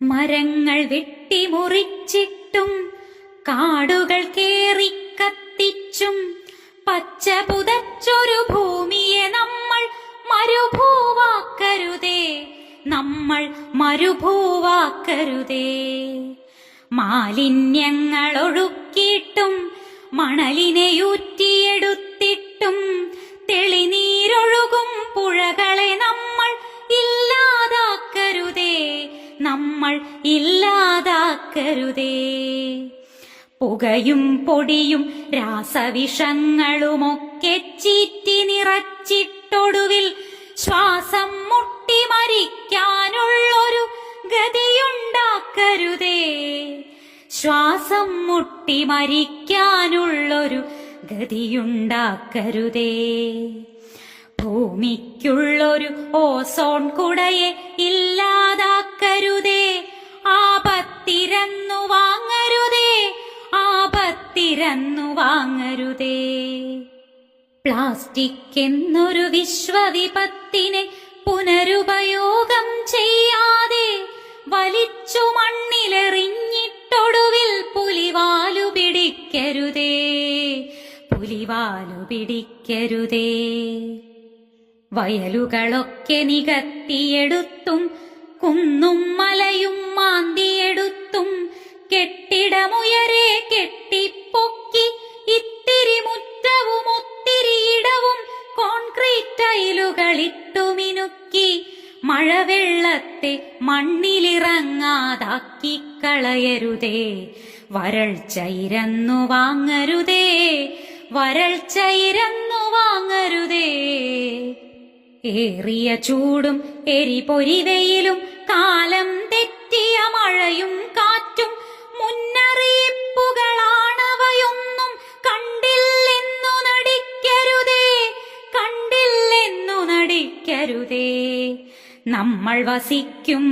മരങ്ങൾ വെട്ടിമുറിച്ചിട്ടും കാടുകൾ കേറിക്കത്തിച്ചും പച്ച പുതച്ചൊരു ഭൂമിയെ നമ്മൾ മരുഭൂവാക്കരുതേ, നമ്മൾ മരുഭൂവാക്കരുതേ. മാലിന്യങ്ങൾ ഒഴുക്കിയിട്ടും മണലിനെയൂറ്റിയെടുത്തിട്ടും തെളിനീരൊഴുകും പുഴകളെ നമ്മൾ ഇല്ലാതാക്കരുതേ, നമ്മൾ ഇല്ലാതാക്കരുതേ. പുകയും പൊടിയും രാസവിഷങ്ങളുമൊക്കെ ചീറ്റി നിറച്ചിട്ടൊടുവിൽ ശ്വാസം മുട്ടി മരിക്കാനുള്ളൊരു ഗതിയുണ്ടാക്കരുതേ, ശ്വാസം മുട്ടി മരിക്കാനുള്ളൊരു ഗതിയുണ്ടാക്കരുതേ. ഭൂമിക്കുള്ളൊരു ഓസോൺ കുടയെ ഇല്ലാതാക്കരുതേ, ആപത്തിരന്നു വാങ്ങരുതേ, ആപത്തിരന്നു വാങ്ങരുതേ. പ്ലാസ്റ്റിക് എന്നൊരു വിശ്വവിപത്തിനെ പുനരുപയോഗം ചെയ്യാതെ വലിച്ചു മണ്ണിലെറിഞ്ഞിട്ടൊടുവിൽ പുലിവാലു പിടിക്കരുതേ, പുലിവാലു പിടിക്കരുതേ. വയലുകളൊക്കെ നികത്തിയെടുത്തും കുന്നും മലയും മാന്തിയെടുത്തും കെട്ടിടമുയരെ കെട്ടിപ്പൊക്കി ഇത്തിരി മുറ്റവും ഒത്തിരിയിടവും കോൺക്രീറ്റ് ടൈലുകളിട്ടു മിനുക്കി മഴവെള്ളത്തെ മണ്ണിലിറങ്ങാതാക്കി കളയരുതേ, വരൾച്ചയിരന്നു വാങ്ങരുതേ, വരൾച്ചയിരന്നു വാങ്ങരുതേ. ഏറിയ ചൂടും എരിപൊരിവെയിലും കാലം തെറ്റിയ മഴയും കാറ്റും മുന്നറിയിപ്പുകളാണവയൊന്നും കണ്ടില്ലെന്നു നടിക്കരുതേ, കണ്ടില്ലെന്നു നടിക്കരുതേ. നമ്മൾ വസിക്കും